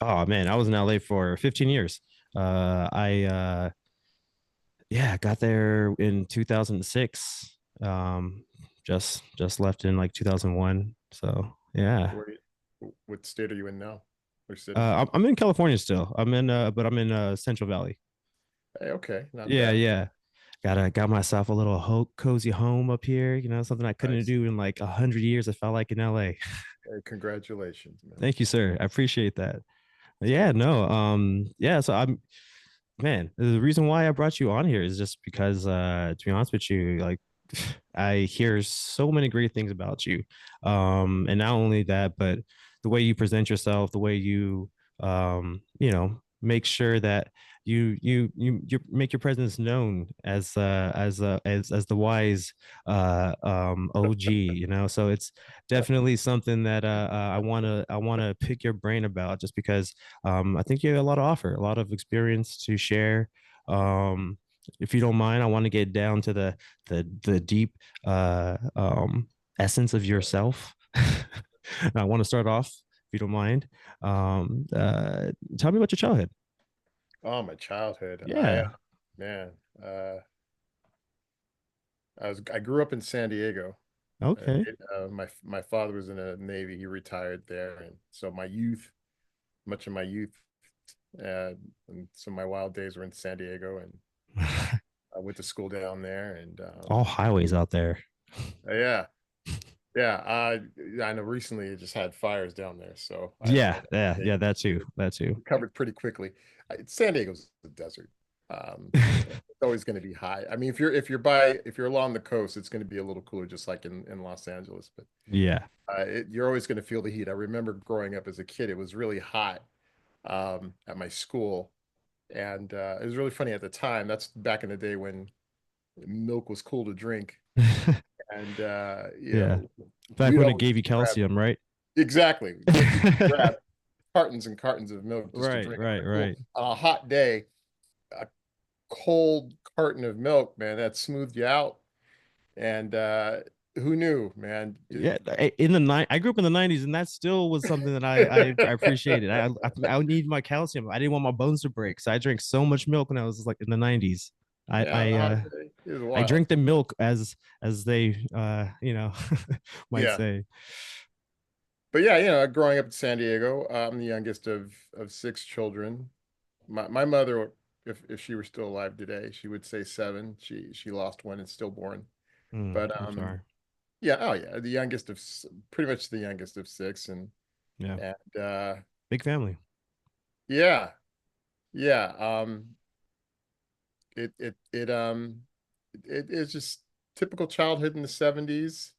Oh man, I was in LA for 15 years. I Yeah, got there in 2006. Just left in like 2001. So yeah. Where, what state are you in now? Or city? I'm in California still. But I'm in Central Valley. Hey, okay, not Yeah, bad. yeah. Got myself a little cozy home up here. You know, something I couldn't Nice. do in like 100 years. I felt like in LA. Hey, congratulations, man. Thank you, sir. I appreciate that. Yeah, So, no. Yeah. So man, the reason why I brought you on here is just because, to be honest with you, like I hear so many great things about you. And not only that, but the way you present yourself, the way you, make sure that you make your presence known as the wise OG. So it's definitely something that I want to pick your brain about, just because I think you have a lot to offer, a lot of experience to share. If you don't mind, I want to get down to the deep essence of yourself. I want to start off, if you don't mind. Um, uh, Tell me about your childhood. oh, my childhood. Yeah. Man, uh, I grew up in San Diego. Okay. My father was in the Navy. He retired there, and so much of my youth, uh, and some of my wild days were in San Diego, and I went to school down there, and All highways out there. yeah, yeah. I know recently it just had fires down there, so Yeah, yeah, yeah. That too. it That too. recovered pretty quickly. San Diego's a desert. It's always going to be high. I mean, if you're along the coast, it's going to be a little cooler, just like in Los Angeles. But Yeah. you're always going to feel the heat. I remember growing up as a kid; it was really hot at my school, and it was really funny at the time. That's back in the day when milk was cool to drink, and Yeah. Back we'd when it always gave you grab calcium, right? exactly. We'd grab cartons and cartons of milk just to Right, drink. right, Like, well, right. on a hot day, a cold carton of milk, man, that smoothed you out. And who knew, man? Yeah, I grew up in the '90s, and that still was something that I appreciated. I need my calcium. I didn't want my bones to break, so I drank so much milk when I was like in the '90s. I Yeah, on I a hot uh, day, it was I wild. drink the milk as they might Yeah, say. but yeah, growing up in San Diego, I'm the youngest of six children. My mother, if she were still alive today, she would say seven. She lost one and stillborn. But I'm sorry. yeah, oh yeah, pretty much the youngest of six, Yeah, and big family. yeah, yeah. It's just typical childhood in the 70s,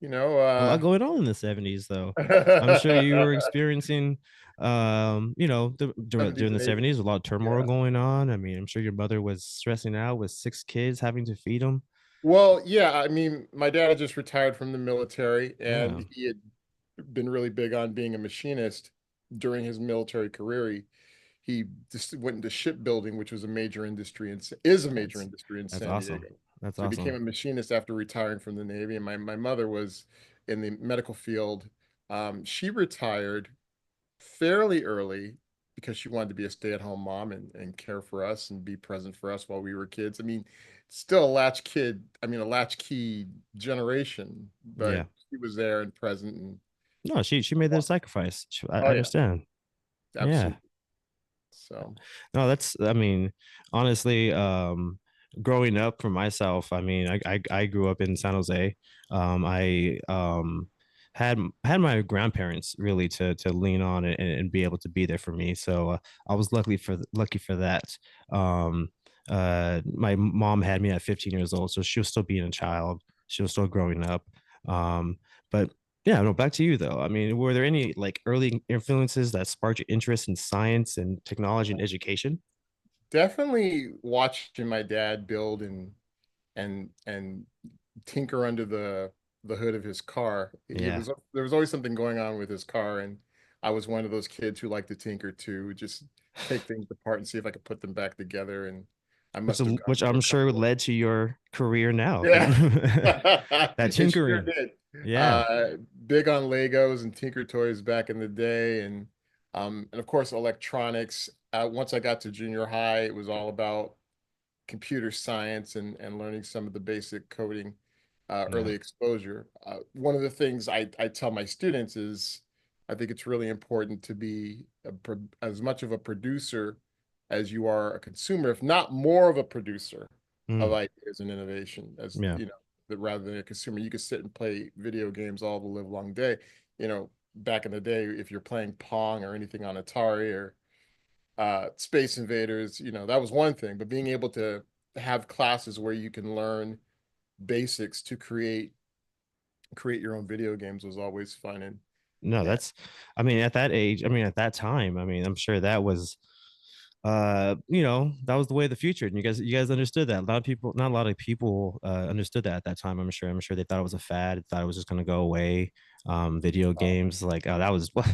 you know. A lot going on in the '70s, though. I'm sure you were experiencing, during 70s the and 80s. '70s, a lot of turmoil Yeah. going on. I mean, I'm sure your mother was stressing out with six kids, having to feed them. Well, yeah, I mean, my dad had just retired from the military, Yeah, and he had been really big on being a machinist during his military career. He just went into shipbuilding, which was a major industry and is a major that's industry in that's San awesome. Diego. That's So he became awesome. a machinist after retiring from the Navy. And my mother was in the medical field. She retired fairly early because she wanted to be a stay-at-home mom and care for us and be present for us while we were kids. I mean, still a a latchkey generation, but Yeah. she was there and present and No, she made that sacrifice. I oh yeah, understand. Yeah. absolutely. So No, I mean, honestly, growing up for myself, I mean, I grew up in San Jose. I had my grandparents really to lean on and be able to be there for me. So I was lucky for that. My mom had me at 15 years old, so she was still being a child. She was still growing up. But yeah, no, back to you though. I mean, were there any like early influences that sparked your interest in science and technology and education? definitely watching my dad build and tinker under the hood of his car. Yeah. There was always something going on with his car, and I was one of those kids who liked to tinker too, just take things apart and see if I could put them back together. And I which must have gone which through a I'm sure couple of led to your career now. yeah, That it sure tinkering. did. Yeah. Big on Legos and Tinker Toys back in the day, and And of course, electronics. Once I got to junior high, it was all about computer science and learning some of the basic coding, Yeah. early exposure. One of the things I tell my students is I think it's really important to be as much of a producer as you are a consumer, if not more of a producer of Mm, ideas and innovation, as yeah. you know, that rather than a consumer. You could sit and play video games all the live long day. Back in the day, if you're playing Pong or anything on Atari or Space Invaders, that was one thing. But being able to have classes where you can learn basics to create your own video games was always fun. No, And that's, I mean, at that age, I mean, at that time, I mean, I'm sure that was, that was the way of the future. And you guys understood that. A lot of people, not a lot of people understood that at that time. I'm sure they thought it was a fad, thought it was just going to go away. Video games, like, oh, that was, well,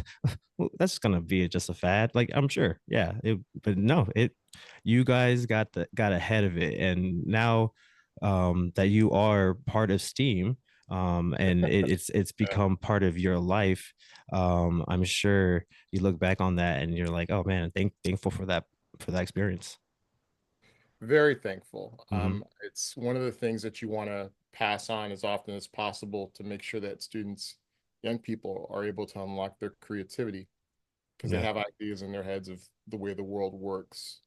that's just going to be just a fad. Like, I'm sure. Yeah. But no, you guys got ahead of it. And now, that you are part of STEAM, and it's become part of your life. I'm sure you look back on that and you're like, oh man, thankful for that experience. very thankful. Hmm. It's one of the things that you want to pass on as often as possible to make sure that students, young people, are able to unlock their creativity because they Yeah. have ideas in their heads of the way the world works.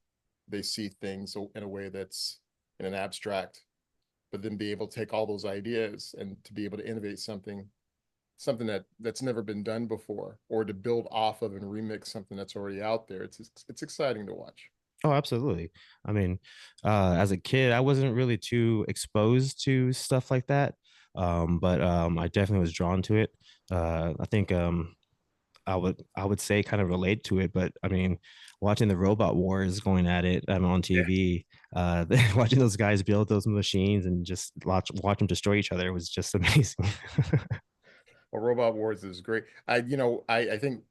They see things in a way that's in an abstract, but then be able to take all those ideas and to be able to innovate something that's never been done before, or to build off of and remix something that's already out there. It's exciting to watch. Oh, absolutely. I mean, as a kid, I wasn't really too exposed to stuff like that. But I definitely was drawn to it. I think I would say kind of relate to it, but I mean, watching the robot wars going at it on Yeah. TV, watching those guys build those machines and just watch them destroy each other was just amazing. Well, Robot Wars is great. I think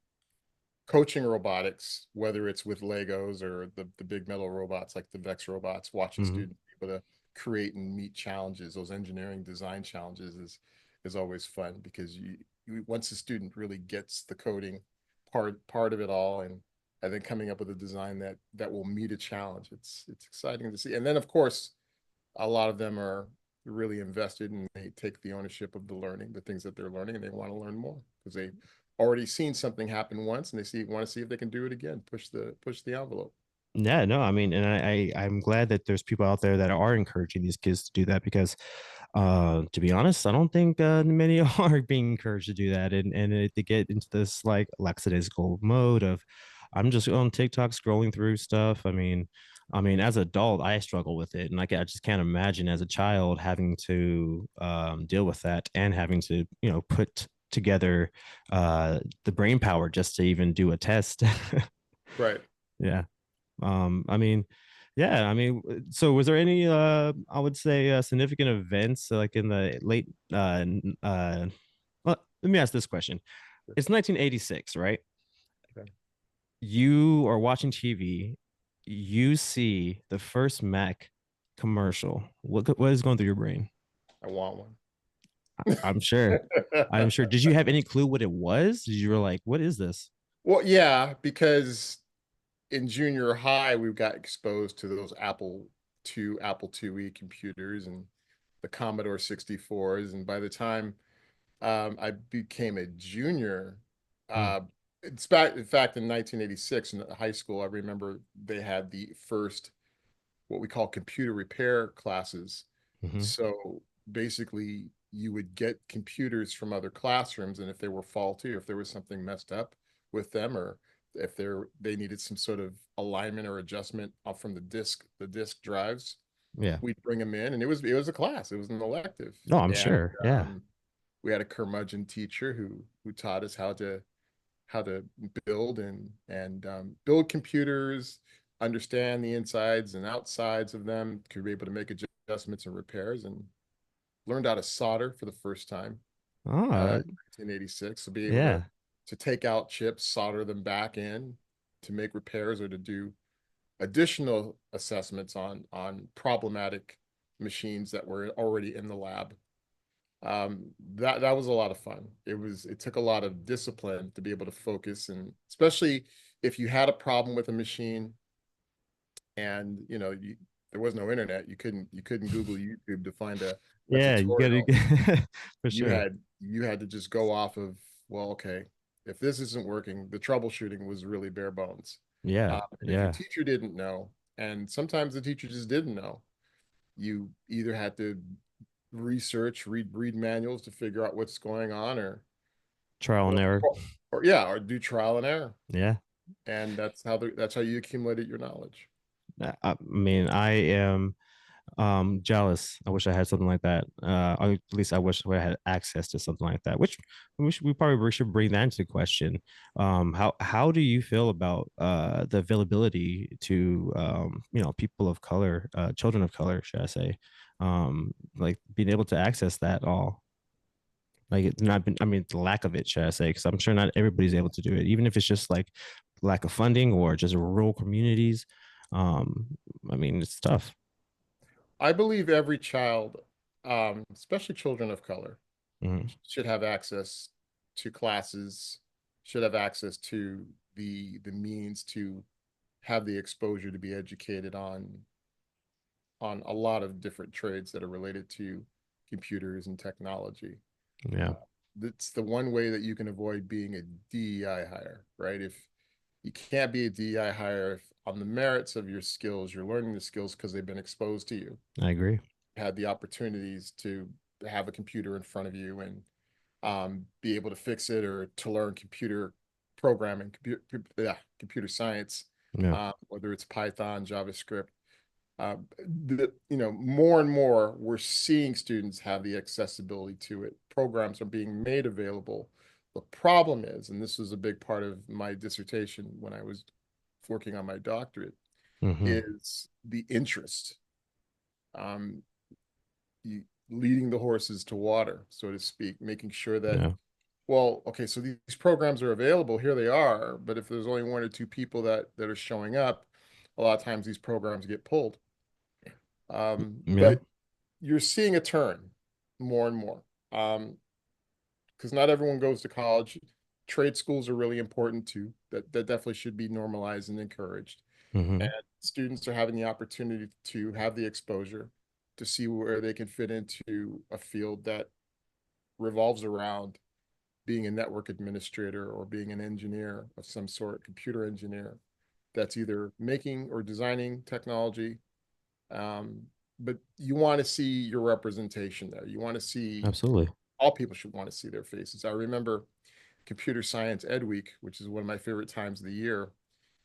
coaching robotics, whether it's with Legos or the big metal robots like the Vex robots, watching Hmm. students be able to create and meet challenges, those engineering design challenges is always fun because once the student really gets the coding part of it all, and then coming up with a design that will meet a challenge, it's exciting to see. And then of course a lot of them are really invested and they take the ownership of the learning, the things that they're learning, and they want to learn more because they've already seen something happen once and they want to see if they can do it again, push the envelope. Yeah, no, I mean, and I'm glad that there's people out there that are encouraging these kids to do that because, to be honest, I don't think many are being encouraged to do that, and to get into this like lackadaisical mode of, I'm just on TikTok scrolling through stuff. I mean, as an adult, I struggle with it, and I just can't imagine as a child having to deal with that and having to put together the brain power just to even do a test. Right. Yeah. I mean, yeah, I mean, so was there any I would say significant events like in the late well, let me ask this question. It's 1986, right? Okay. You are watching TV, you see the first Mac commercial. What is going through your brain? I want one. I'm sure. I'm sure. Did you have any clue what it was? Did you were like, what is this? Well, yeah, because in junior high we got exposed to those Apple IIe computers and the Commodore 64s, and by the time I became a junior. Mm, Uh, in fact, in 1986 in high school, I remember they had the first what we call computer repair classes. mm-hmm. So basically, you would get computers from other classrooms, and if they were faulty, or if there was something messed up with them, or if they needed some sort of alignment or adjustment off from the disk drives, Yeah. we'd bring them in, and it was a class, it was an elective, No, I'm and sure. Yeah. we had a curmudgeon teacher who taught us how to build and build computers, understand the insides and outsides of them, could be able to make adjustments and repairs, and learned how to solder for the first time Oh, in 1986. So be able to yeah. to take out chips, solder them back in to make repairs or to do additional assessments on problematic machines that were already in the lab. That was a lot of fun. It took a lot of discipline to be able to focus, and especially if you had a problem with a machine and there was no internet, you couldn't Google YouTube to find a Yeah, you gotta tutorial. for You sure. had you had to just go off of, well, okay, if this isn't working, the troubleshooting was really bare bones. Yeah, And if your yeah. teacher didn't know, and sometimes the teacher just didn't know, you either had to research, read manuals to figure out what's going on, Trial and or error. or yeah, or do trial and error. Yeah. And that's how you accumulated your knowledge. I mean, I am jealous. I wish I had something like that. Or at least I wish I had access to something like that. Which we probably should bring that into question. How do you feel about the availability to people of color, children of color, should I say, like being able to access that all? Like it's not been, I mean, the lack of it, should I say? Because I'm sure not everybody's able to do it, even if it's just like lack of funding or just rural communities. Um, I mean, it's tough. I believe every child, especially children of color, Mhm. should have access to classes, should have access to the means to have the exposure to be educated on a lot of different trades that are related to computers and technology. Yeah, Uh, that's the one way that you can avoid being a DEI hire, right? If you can't be a DEI hire if on the merits of your skills, you're learning the skills because they've been exposed to you, I agree. had the opportunities to have a computer in front of you and be able to fix it or to learn computer programming, computer science, Yeah, whether it's Python, JavaScript. Uh, more and more we're seeing students have the accessibility to it. Programs are being made available. The problem is, and this was a big part of my dissertation when I was working on my doctorate, hmm, is the interest. Um, you, leading the horses to water, so to speak, making sure that, yeah, well, okay, so these programs are available, here they are, but if there's only one or two people that are showing up, a lot of times these programs get pulled. yeah. But you're seeing a turn more and more. Because not everyone goes to college. Trade schools are really important too. That definitely should be normalized and encouraged. And Hmm. students are having the opportunity to have the exposure to see where they can fit into a field that revolves around being a network administrator or being an engineer of some sort, computer engineer, that's either making or designing technology. Um, but you want to see your representation there. You want to see, Absolutely. all people should want to see their faces. I remember Computer Science Ed Week, which is one of my favorite times of the year,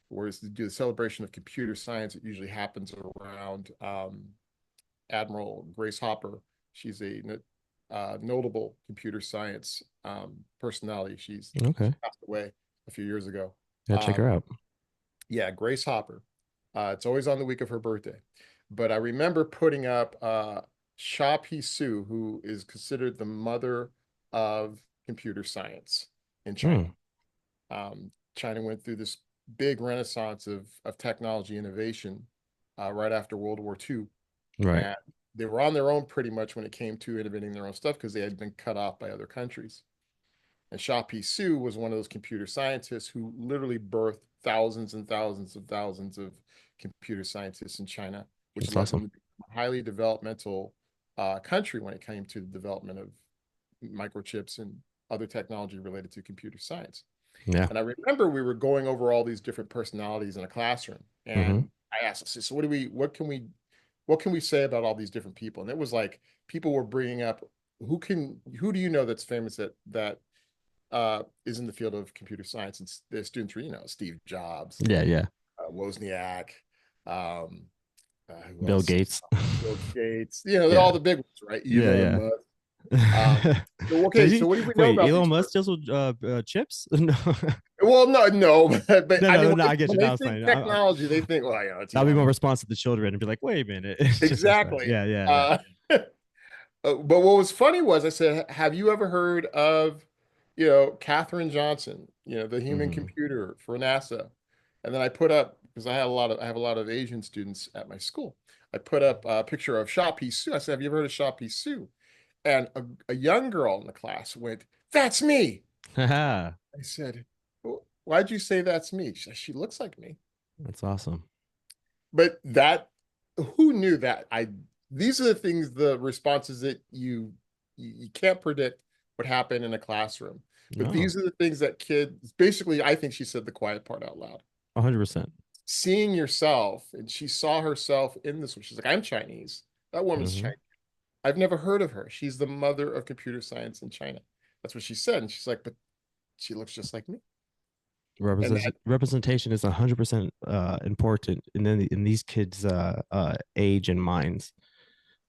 where it's to do the celebration of computer science. It usually happens around Admiral Grace Hopper. She's a notable computer science personality. She Okay. passed away a few years ago. Yeah, check Um, her out. yeah, Grace Hopper. It's always on the week of her birthday. But I remember putting up Sha P. Su, who is considered the mother of computer science in China. Hmm. China went through this big renaissance of technology innovation right after World War II. Right. And they were on their own pretty much when it came to innovating their own stuff because they had been cut off by other countries. And Sha P. Su was one of those computer scientists who literally birthed thousands and thousands of thousands of computer scientists in China, which That's led them awesome. to be a highly developmental country when it came to the development of microchips and other technology related to computer science. Yeah. And I remember we were going over all these different personalities in a classroom, Hmm. and I asked, so what can we say about all these different people? And it was like people were bringing up who do you know that's famous that is in the field of computer science, and the students were, Steve Jobs, Yeah, yeah. Wozniak, um, who Bill else? Gates. Bill Gates, they're Yeah. all the big ones, right? Yeah, Elon yeah. Musk. Um, so, okay, Does so he what do we know wait, about these Elon Musk persons? deals with chips? No. Well, no, no, but No, I mean, no, when no, I get when you. No, they it's think fine. technology, they think, well, it's I'll be more Elon. responsive to children and be like, wait a minute. It's just that's fine. Exactly. Yeah, yeah, yeah. But what was funny was I said, have you ever heard of, Katherine Johnson, the human Hmm. computer for NASA? And then I put up, because I have a lot of Asian students at my school. I put up a picture of Sha P. Su. I said, have you ever heard of Sha P. Su? And a young girl in the class went, "That's me." Haha. I said, "Why'd you say that's me?" She said, "She looks like me." That's awesome. But that, who knew that? These are the things, the responses that you can't predict what happened in a classroom. But No, these are the things that kids, basically, I think she said the quiet part out loud. 100%. Seeing yourself, and she saw herself in this. She's like, "I'm Chinese. That woman's Hmm. Chinese. I've never heard of her. She's the mother of computer science in China." That's what she said. And she's like, "But she looks just like me." And Representation is 100% important, and then in these kids' age and minds,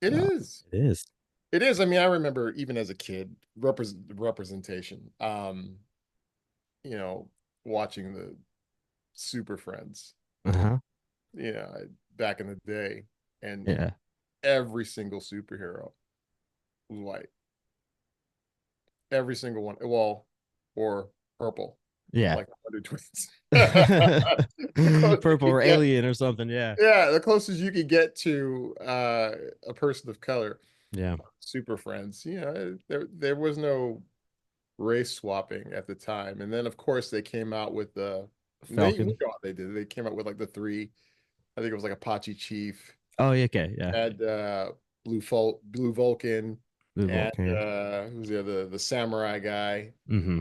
it uh, is. it is. It is. I mean, I remember even as a kid, representation. You know, watching the Super Friends, Uh-huh. you know, back in the day, and Yeah. every single superhero was white. Every single one. Well, or purple, Yeah. like the Wonder Twins. The closest Purple you or could get, alien or something. Yeah. yeah, the closest you could get to a person of color. Yeah. Super Friends. You know, there was no race swapping at the time. And then of course they came out with we Falcon. know what they did. They came out with like the three, I think it was like Apache Chief, Oh, yeah. Okay. Yeah. had Blue Vulcan, Blue and Vulcan. who's the other, the samurai guy. Mm-hmm.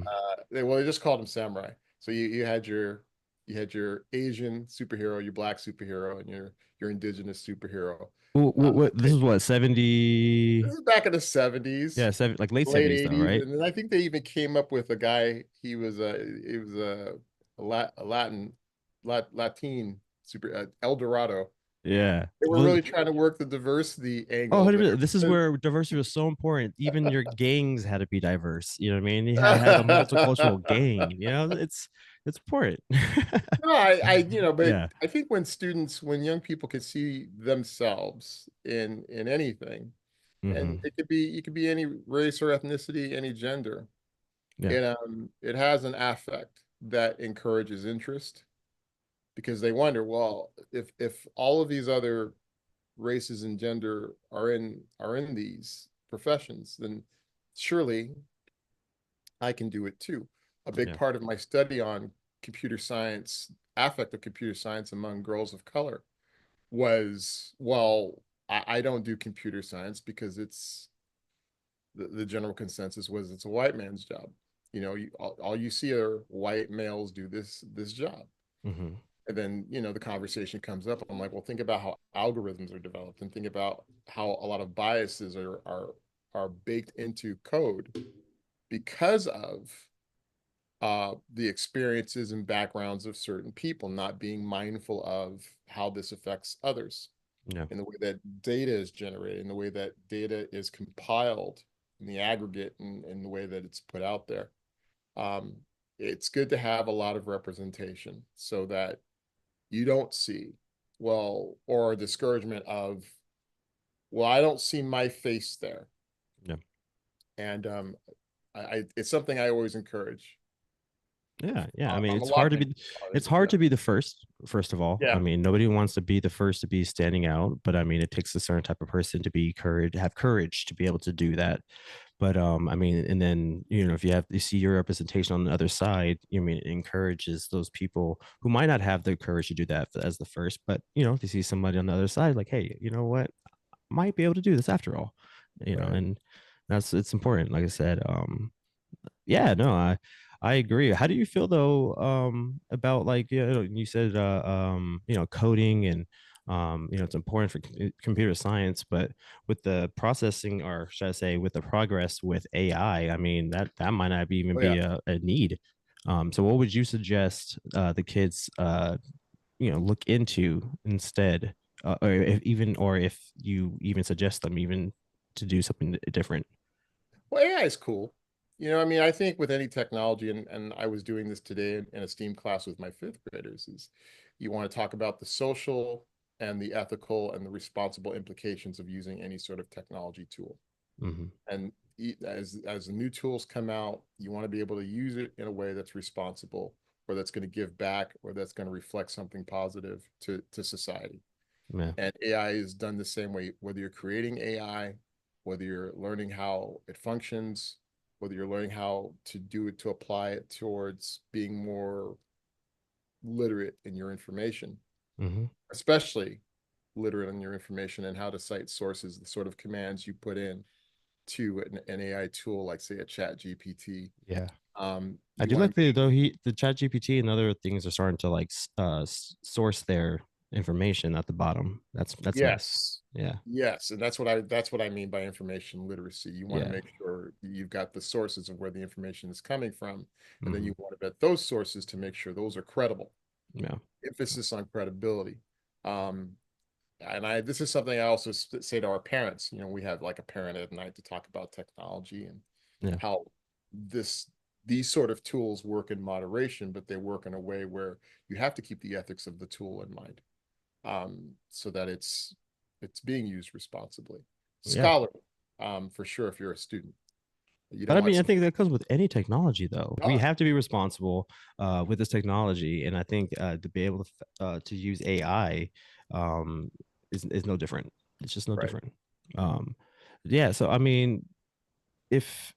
They just called him samurai. So you had your Asian superhero, your black superhero, and your indigenous superhero. This is what, This 70? is back in the 70s, Yeah, like late late 70s though, 80s, right? and then I think they even came up with a guy. He was a Latin, Latin super, El Dorado. Yeah. They were Well, really trying to work the diversity oh, angle there. 100%. This is where diversity was so important. Even your gangs had to be diverse. You know what I mean? You had to have a multicultural gang. You know, it's important. No, but Yeah. I think when young people can see themselves in anything, and Hmm. it could be any race or ethnicity, any gender, Yeah. it has an affect that encourages interest, because they wonder, well, if all of these other races and gender are in these professions, then surely I can do it too. A big Yeah. part of my study on computer science, affect of computer science among girls of color, was, well, I don't do computer science because the general consensus was it's a white man's job. You know, all you see are white males do this job. Hmm. And then, the conversation comes up. I'm like, well, think about how algorithms are developed, and think about how a lot of biases are baked into code because of the experiences and backgrounds of certain people, not being mindful of how this affects others, Yeah. in the way that data is generated, in the way that data is compiled in the aggregate, and in the way that it's put out there. Um, it's good to have a lot of representation so that you don't see, well, or a discouragement of, well, I don't see my face there. Yeah. And it's something I always encourage Yeah, yeah. I mean, on a lot of things. it's hard to be the first of all. I Yeah. mean, nobody wants to be the first to be standing out, but I mean, it takes a certain type of person to be have courage to be able to do that. But I mean, and then, if you see your representation on the other side, I mean, it encourages those people who might not have the courage to do that as the first, but if you see somebody on the other side, like, hey, you know what, might be able to do this after all, Right. and it's important. Like I said, yeah, no, I agree. How do you feel though about, like, you said coding, and it's important for computer science, but with the processing, or should I say with the progress with AI, I mean, that might not even Oh yeah. be a need. So what would you suggest the kids look into instead, or if you even suggest them even to do something different? Well, AI is cool. I mean, I think with any technology, and I was doing this today in a STEAM class with my fifth graders, is you want to talk about the social and the ethical and the responsible implications of using any sort of technology tool. Hmm. And as the new tools come out, you want to be able to use it in a way that's responsible, or that's going to give back, or that's going to reflect something positive to society. Yeah. And AI is done the same way, whether you're creating AI, whether you're learning how it functions, whether you're learning how to do it to apply it towards being more literate in your information, Hmm. especially literate in your information and how to cite sources, the sort of commands you put in to an AI tool like say a chat GPT. Yeah. I You do want to like make sure. the chat GPT and other things are starting to like source their information at the bottom. That's nice. Yes. Yeah. Yes, and that's what I mean by information literacy. You want to Yeah. make sure you've got the sources of where the information is coming from, and then Hmm. you want to vet those sources to make sure those are credible. Yeah. Emphasis on credibility. Um, and I this is something I also say to our parents. You know, we have like a parent at night to talk about technology and Yeah. how this these sort of tools work in moderation, but they work in a way where you have to keep the ethics of the tool in mind, so that it's being used responsibly. Yeah. Scholar, for sure, if you're a student, you But don't I want mean, I some. think that comes with any technology, though. We Oh, have to be responsible with this technology, and I think to be able to use AI um, is no different. It's just no right. different. Um, yeah. So I mean, if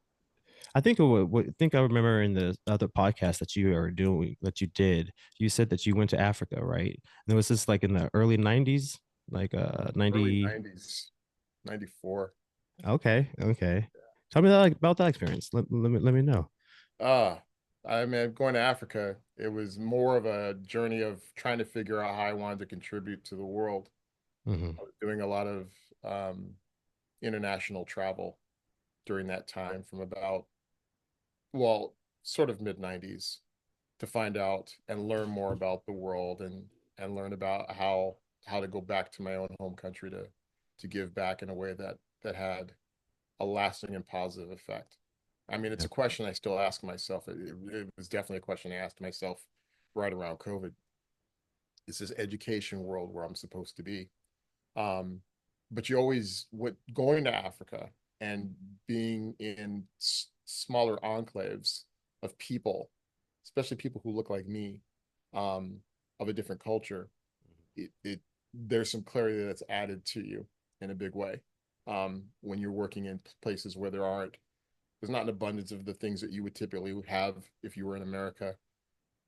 I think I remember in the other podcast that you are doing that you did, you said that you went to Africa, right? And it was this like in the early '90s, like Early 90. 90s, 94. Okay, okay. Tell me that, about that experience. Let me know. Ah, I mean, going to Africa, it was more of a journey of trying to figure out how I wanted to contribute to the world. Hmm. I was doing a lot of um, international travel during that time from about, well, sort of mid 90s to find out and learn more about the world and learn about how to go back to my own home country to give back in a way that had a lasting and positive effect. I mean, it's Yeah, a question I still ask myself. It was definitely a question I asked myself right around COVID. Is this education world where I'm supposed to be? Um, but you always what going to Africa and being in smaller enclaves of people, especially people who look like me, um, of a different culture, it there's some clarity that's added to you in a big way. When you're working in places where there's not an abundance of the things that you would typically have if you were in America.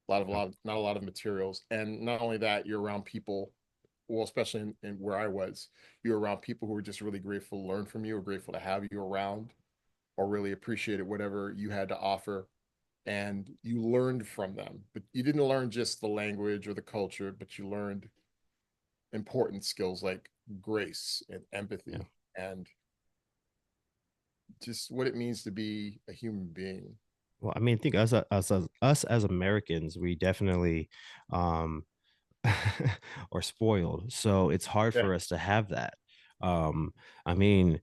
yeah, Not a lot of materials, and not only that, you're around people. Well, especially in where I was, you're around people who are just really grateful to learn from you, or grateful to have you around, or really appreciated whatever you had to offer, and you learned from them. But you didn't learn just the language or the culture, but you learned important skills like grace and yeah. empathy and just what it means to be a human being. Well, I mean, I think us as Americans, we definitely um, are spoiled, so it's hard Yeah. for us to have that. Um, I mean,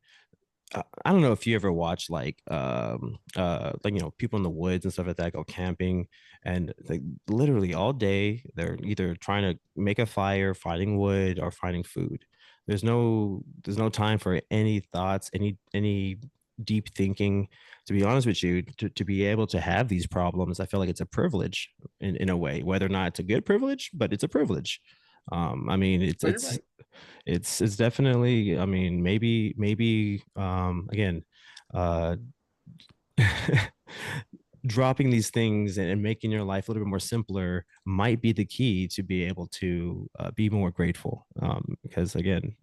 I don't know if you ever watch like people in the woods and stuff like that go camping and like literally all day they're either trying to make a fire, finding wood, or finding food. There's no time for any thoughts, any deep thinking. To be honest with you, to be able to have these problems, I feel like it's a privilege in a way, whether or not it's a good privilege, but it's a privilege. I mean, Oh, you're right. it's definitely, I mean, maybe again uh dropping these things and making your life a little bit more simpler might be the key to be able to be more grateful, because again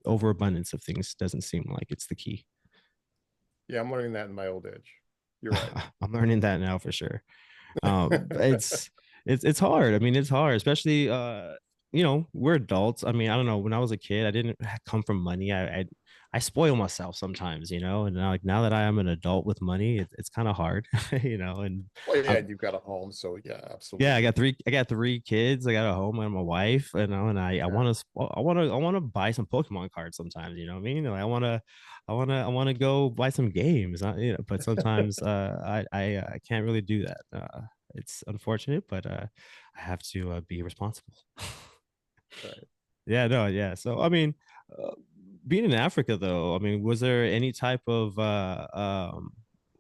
overabundance of things doesn't seem like it's the key. Yeah, I'm learning that in my old age. You're right. I'm learning that now for sure. It's hard. I mean, it's hard, especially we're adults. I mean, I don't know. When I was a kid, I didn't come from money. I spoil myself sometimes, and now that I am an adult with money, it's kind of hard, And Well, I, yeah, you've got a home, so yeah, yeah, absolutely. I got three kids. I got a home and my wife, and I Yeah. I want to buy some Pokemon cards sometimes. You know what I mean? Like, I want to go buy some games. But sometimes I can't really do that. It's unfortunate, but I have to be responsible. Right. Yeah, no, yeah. So I mean, uh, being in Africa though, I mean, was there any type of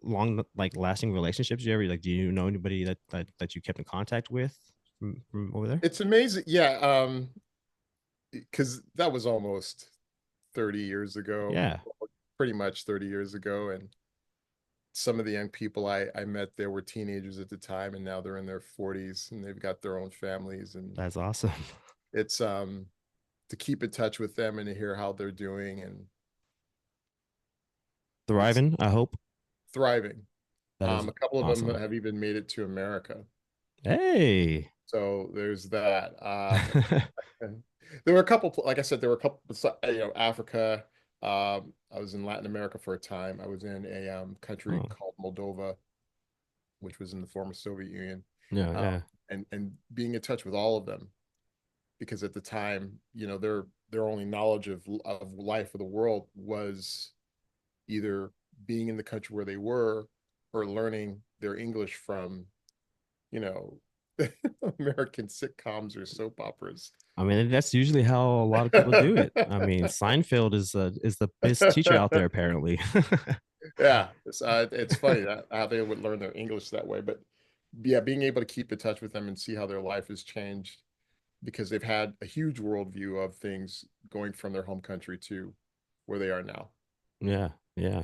long like lasting relationships you ever like? Do you know anybody that you kept in contact with from over there? It's amazing. Yeah, because that was almost 30 years ago. Yeah. pretty much 30 years ago. And some of the young people I met there were teenagers at the time, and now they're in their 40s and they've got their own families. And That's awesome. it's to keep in touch with them and to hear how they're doing, and it's Thriving, I hope. thriving. That is A couple of them awesome. have even made it to America. Hey. So there's that. And there were a couple, like I said, there were a couple, Africa. I was in Latin America for a time. I was in a country Oh, called Moldova, which was in the former Soviet Union, yeah, um, yeah. and being in touch with all of them, because at the time, their only knowledge of life of the world was either being in the country where they were or learning their English from, you know, American sitcoms or soap operas. I mean, that's usually how a lot of people do it. I mean, Seinfeld is the best teacher out there, apparently. Yeah, it's funny that how they would learn their English that way, but yeah, being able to keep in touch with them and see how their life has changed because they've had a huge worldview of things going from their home country to where they are now. Yeah, yeah.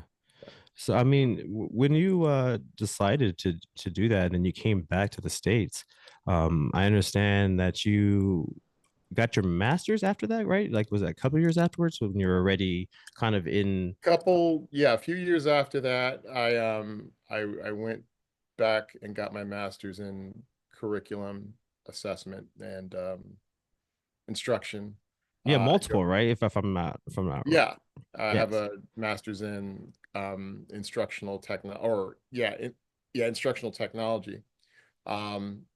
So, I mean, when you decided to do that and you came back to the States, I understand that you got your master's after that, right? Like, was that a couple of years afterwards when you're already kind of in? Yeah, a few years after that, I went back and got my master's in curriculum assessment and instruction. Yeah, Uh, multiple, right? If I'm not wrong. yeah, I have Yes. a master's in instructional techno or yeah, instructional technology.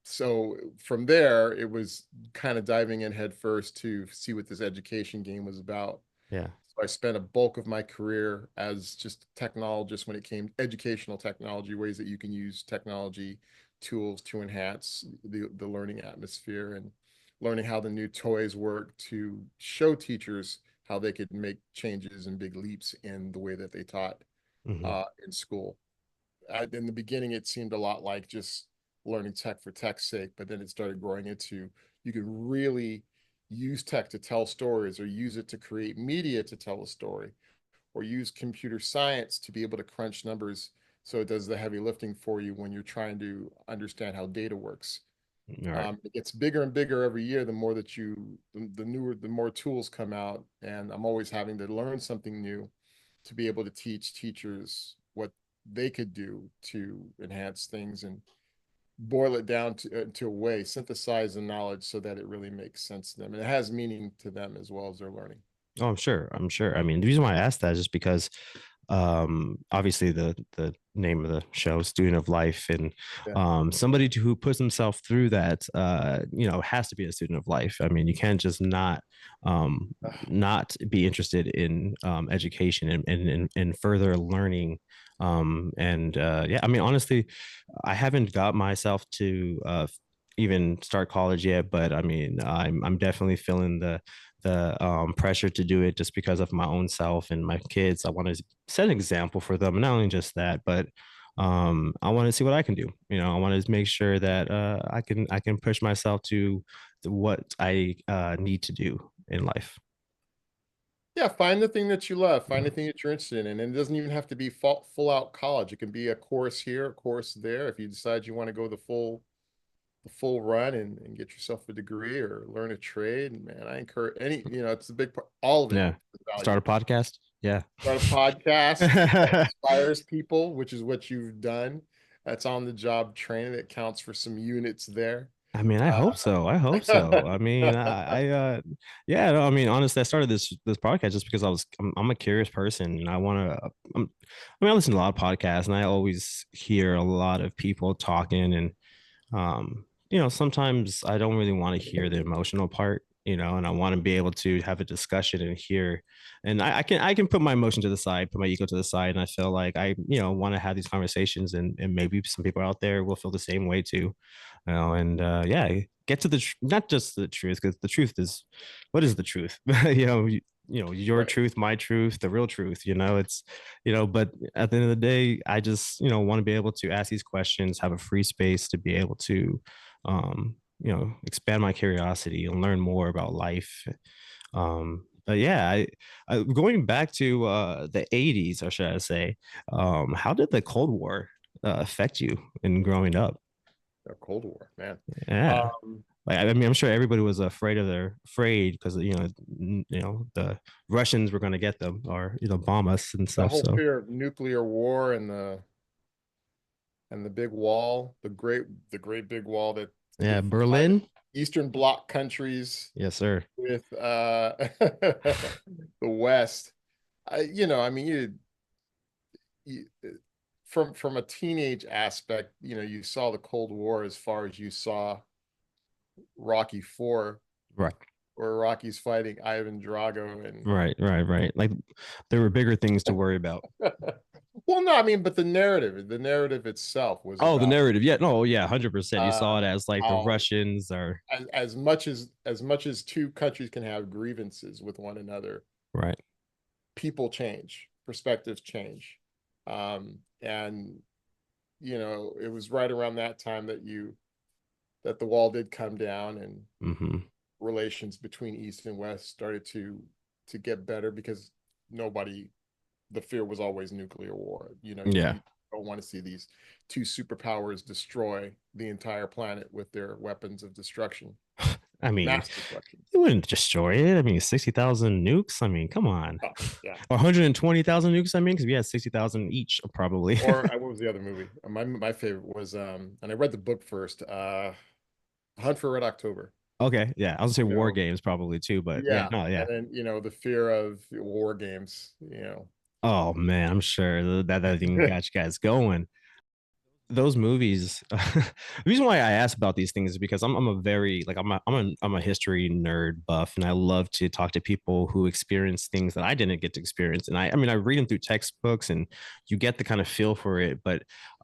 So from there, it was kind of diving in head first to see what this education game was about. Yeah. So I spent a bulk of my career as just a technologist when it came educational technology, ways that you can use technology tools to enhance the learning atmosphere and learning how the new toys work to show teachers how they could make changes and big leaps in the way that they taught Hmm. in school. In the beginning, it seemed a lot like just learning tech for tech's sake, but then it started growing into you can really use tech to tell stories or use it to create media to tell a story or use computer science to be able to crunch numbers so it does the heavy lifting for you when you're trying to understand how data works. All right. It gets bigger and bigger every year. The more that the more tools come out, and I'm always having to learn something new to be able to teach teachers what they could do to enhance things and boil it down to a way, synthesize the knowledge so that it really makes sense to them and it has meaning to them as well as they're learning. Oh, I'm sure. I'm sure. I mean, the reason why I asked that is just because obviously the name of the show, Student of Life, and Yeah. somebody who puts himself through that has to be a student of life. I mean, you can't just not be interested in education and further learning. And Yeah, I mean, honestly, I haven't got myself to even start college yet, but I mean, I'm definitely feeling the pressure to do it just because of my own self and my kids. I want to set an example for them. And not only just that, but I want to see what I can do. I want to make sure that I can push myself to what I need to do in life. Yeah, find the thing that you love, find the thing that you're interested in. And it doesn't even have to be full out college. It can be a course here, a course there. If you decide you want to go the full run and get yourself a degree or learn a trade, man, I encourage it's a big part, all of it Yeah. is Start a valuable. podcast. Yeah. Start a podcast that inspires people, which is what you've done. That's on the job training. That counts for some units there. I mean, I Uh, hope so. I hope so. I mean, yeah. No, I mean, honestly, I started this podcast just because I'm a curious person, and I want to. I mean, I listen to a lot of podcasts, and I always hear a lot of people talking, and sometimes I don't really want to hear the emotional part, and I want to be able to have a discussion and hear, and I can put my emotion to the side, put my ego to the side, and I feel like I want to have these conversations, and maybe some people out there will feel the same way too, and yeah, get to not just the truth, because the truth is, what is the truth? Your right. truth, my truth, the real truth. It's but at the end of the day, I just want to be able to ask these questions, have a free space to be able to expand my curiosity and learn more about life. Yeah, going back to the 80s, or should I say, how did the Cold War affect you in growing up? The Cold War, man. Yeah. Um, Like, I mean, I'm sure everybody was afraid because the Russians were going to get them or bomb us and the stuff. whole So fear of nuclear war and the big wall, the great big wall that yeah, divided Berlin. Eastern Bloc countries Yes, sir. with the West. I mean, you from a teenage aspect, you saw the Cold War as far as you saw Rocky Four, Right, where Rocky's fighting Ivan Drago and right. Like there were bigger things to worry about. well, no, I mean, but the narrative itself was Oh, the about narrative. Yeah, no, yeah, 100%. You uh saw it as like the how Russians are as much as two countries can have grievances with one another, right. people change, perspectives change. And it was right around that time that the wall did come down and Hmm. relations between East and West started to get better because nobody the fear was always nuclear war. Yeah. You don't want to see these two superpowers destroy the entire planet with their weapons of destruction, I mean, mass destruction. it wouldn't destroy it. I mean, 60,000 nukes. I mean, come on. Oh, yeah. 120,000 nukes. I mean, because we had 60,000 each, probably. Or what was the other movie? My favorite was and I read the book first. Hunt for Red October. Okay, yeah, I was gonna say You war know, games probably too, but yeah, yeah. no, yeah. And then the fear of war games. Oh man, I'm sure that thing got you guys going. Those movies the reason why I ask about these things is because I'm a very like I'm a history nerd buff, and I love to talk to people who experience things that I didn't get to experience. And I mean I read them through textbooks and you get the kind of feel for it, but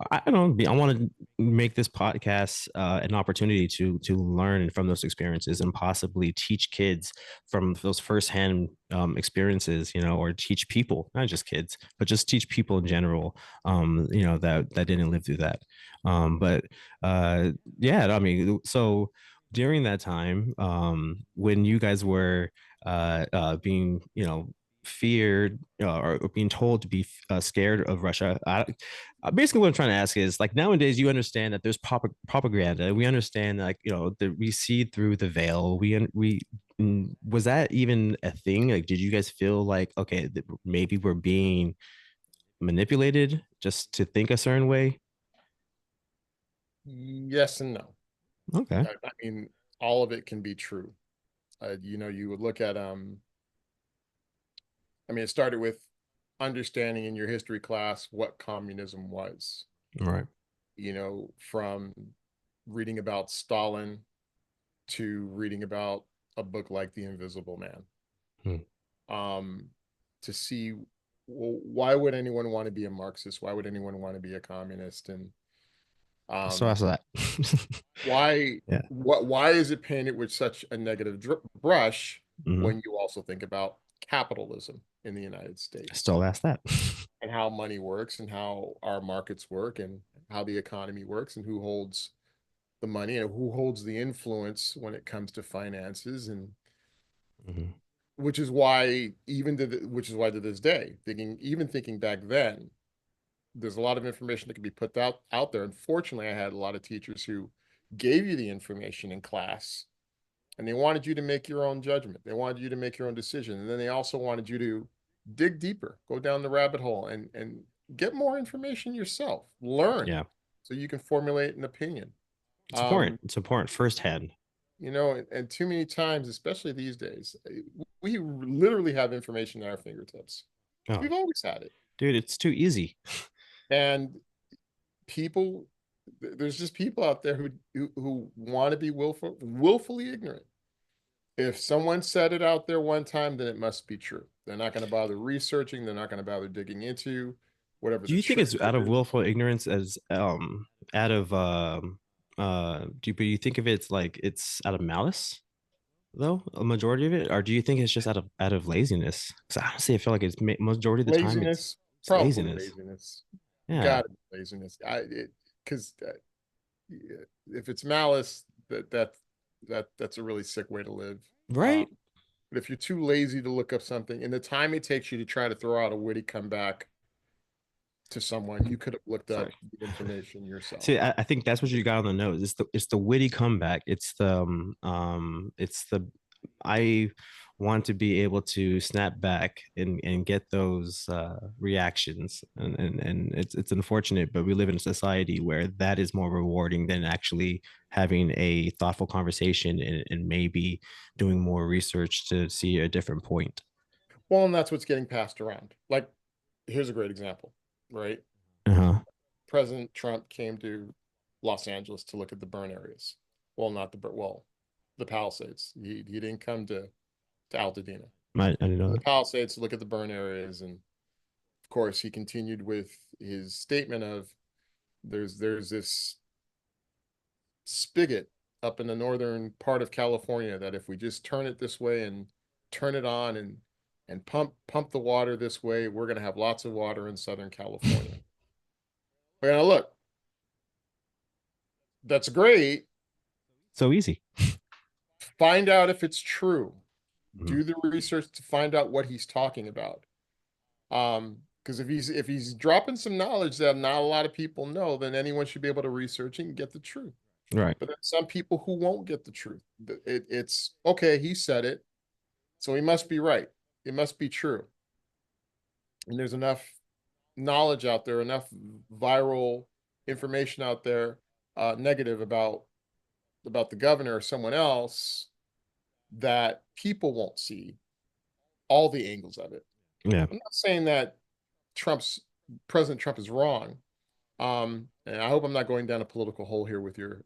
I don't know, I want to make this podcast an opportunity to learn from those experiences and possibly teach kids from those firsthand experiences, or teach people, not just kids, but just teach people in general, that didn't live through that. But yeah, I mean, so during that time, when you guys were being, feared or being told to be scared of Russia, basically what I'm trying to ask is like nowadays you understand that there's propaganda. We understand like that we see through the veil. Was that even a thing? Like, did you guys feel like okay, maybe we're being manipulated just to think a certain way? Yes and no. Okay. I mean, all of it can be true. You would look at I mean, it started with understanding in your history class what communism was, All right. from reading about Stalin to reading about a book like The Invisible Man. Hmm. Um, to see, well, why would anyone want to be a Marxist? Why would anyone want to be a communist? And So um, that's that. why Yeah. why is it painted with such a negative brush Hmm. when you also think about capitalism in the United States Still ask that. and how money works and how our markets work and how the economy works and who holds the money and who holds the influence when it comes to finances, and Hmm. which is why to this day, thinking back then, there's a lot of information that can be put out there. Unfortunately, I had a lot of teachers who gave you the information in class and they wanted you to make your own judgment. They wanted you to make your own decision. And then they also wanted you to dig deeper, go down the rabbit hole and get more information yourself, learn Yeah. so you can formulate an opinion. It's important. Um, It's important firsthand. and too many times, especially these days, we literally have information at our fingertips. Oh, We've always had it. dude, it's too easy. And people, there's just people out there who want to be willfully ignorant. If someone said it out there one time, then it must be true. They're not going to bother researching. They're not going to bother digging into whatever Do the you think it's truth out of is. willful ignorance as out of do you think of it's like it's out of malice though, a majority of it, or do you think it's just out of laziness? Because honestly, I feel like it's majority of the time Laziness, it's probably laziness. laziness. Yeah. Got it, laziness. Because if it's malice, that's a really sick way to live. Um, Right. But if you're too lazy to look up something, in the time it takes you to try to throw out a witty comeback to someone, you could have looked Sorry. up the information yourself. See, I think that's what you got on the nose. It's the witty comeback. It's the I want to be able to snap back and get those reactions, and it's unfortunate, but we live in a society where that is more rewarding than actually having a thoughtful conversation and maybe doing more research to see a different point. Well, and that's what's getting passed around. Like, here's a great example, right? Uh-huh. President Trump came to Los Angeles to look at the burn areas. Well, not the well, the Palisades. He didn't come to Altadena. I didn't know The that. Palisades to look at the burn areas, and of course, he continued with his statement of there's this spigot up in the northern part of California that if we just turn it this way and turn it on and pump the water this way, we're going to have lots of water in Southern California. We're going to look. That's great. So easy. Find out if it's true. Mhm. Do the research to find out what he's talking about. Because if he's dropping some knowledge that not a lot of people know, then anyone should be able to research and get the truth. Right. But there's some people who won't get the truth. It's okay, he said it, so he must be right. It must be true. And there's enough knowledge out there, enough viral information out there, negative about the governor or someone else that people won't see all the angles of it. Yeah. I'm not saying that Trump's President Trump is wrong. And I hope I'm not going down a political hole here with your.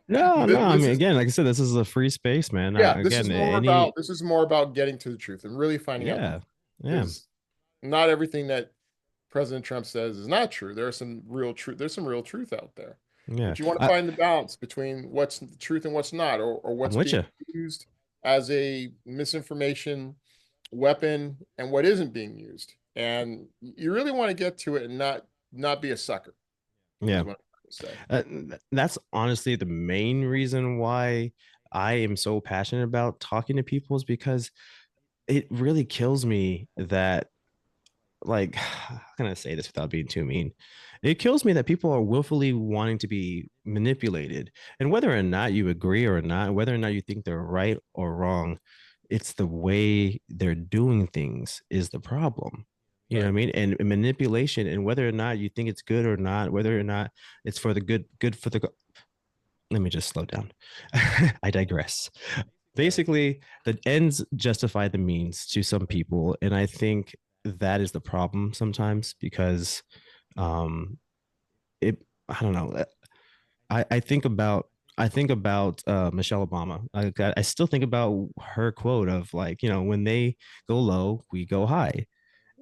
No, no. I This mean, is, again, like I said, this is a free space, man. yeah, Again, any, this is more about getting to the truth and really finding out the yeah, truth. yeah. Because not everything that President Trump says is not true. There's some real truth. There's some real truth out there, Yeah, but you want to find the balance between what's the truth and what's not, or I'm what's with being you. used as a misinformation weapon and what isn't being used. And you really want to get to it and not be a sucker, is Yeah, what I'm trying to say. that's honestly the main reason why I am so passionate about talking to people is because it really kills me that, like, how can I say this without being too mean? It kills me that people are willfully wanting to be manipulated, and whether or not you agree or not, whether or not you think they're right or wrong, it's the way they're doing things is the problem. You know what I Right. mean? And manipulation, and whether or not you think it's good or not, whether or not it's for the good for the. Let me just slow down. I digress. Right. Basically, the ends justify the means to some people, and I think that is the problem sometimes because um it I don't know. I think about Michelle Obama. I still think about her quote of, like, when they go low, we go high,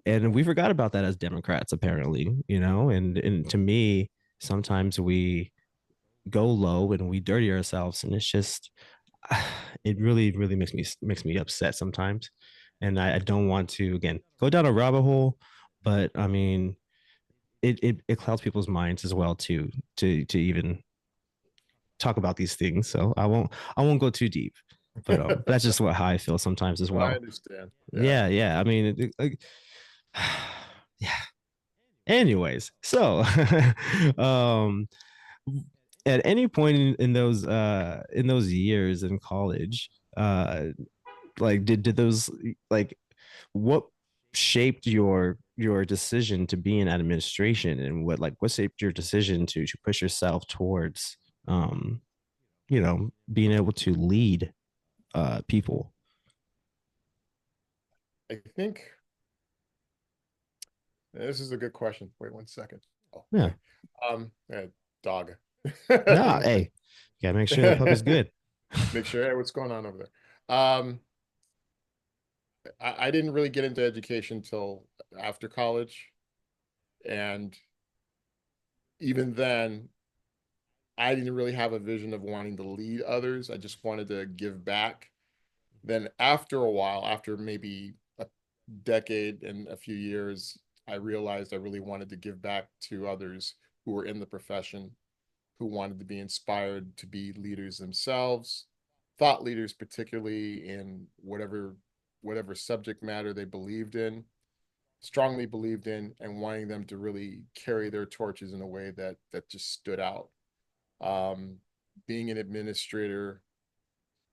and we forgot about that as Democrats apparently. And to me, sometimes we go low and we dirty ourselves, and it's just it really makes me upset sometimes, and I don't want to again go down a rabbit hole, but I mean it clouds people's minds as well to even talk about these things. So I won't go too deep, but that's just what how I feel sometimes as I well. understand. Yeah. Yeah, I mean, like, yeah. Anyways, so um, at any point in those years in college, like did those, like, what shaped your decision to be in administration, and what shaped your decision to push yourself towards um being able to lead people. I think this is a good question. Wait 1 second. Oh, Yeah. okay. Dog. No, hey, gotta make sure the puppy's good. Make sure, hey, what's going on over there? I didn't really get into education until after college. And even then, I didn't really have a vision of wanting to lead others. I just wanted to give back. Then after a while, after maybe a decade and a few years, I realized I really wanted to give back to others who were in the profession, who wanted to be inspired to be leaders themselves. thought leaders, particularly in whatever subject matter they believed in, strongly believed in, and wanting them to really carry their torches in a way that just stood out. Um, Being an administrator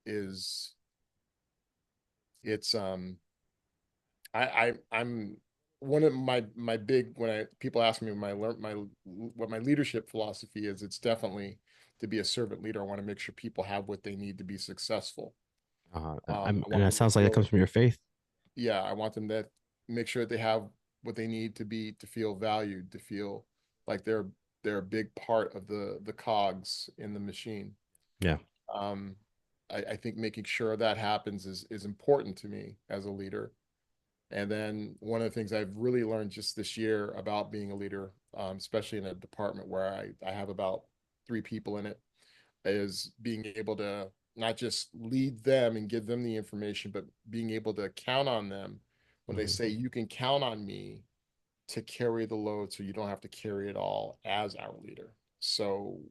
is it's I'm one of my big when I people ask me my what my leadership philosophy is, it's definitely to be a servant leader. I want to make sure people have what they need to be successful. I And want that them to sounds like that feel, comes from your faith. yeah, I want them to make sure that they have what they need to feel valued, to feel like they're a big part of the cogs in the machine. Yeah. Um, I think making sure that happens is important to me as a leader. And then one of the things I've really learned just this year about being a leader, especially in a department where I have about 3 people in it, is being able to not just lead them and give them the information, but being able to count on them when they Mhm. say, you can count on me to carry the load so you don't have to carry it all as our leader. So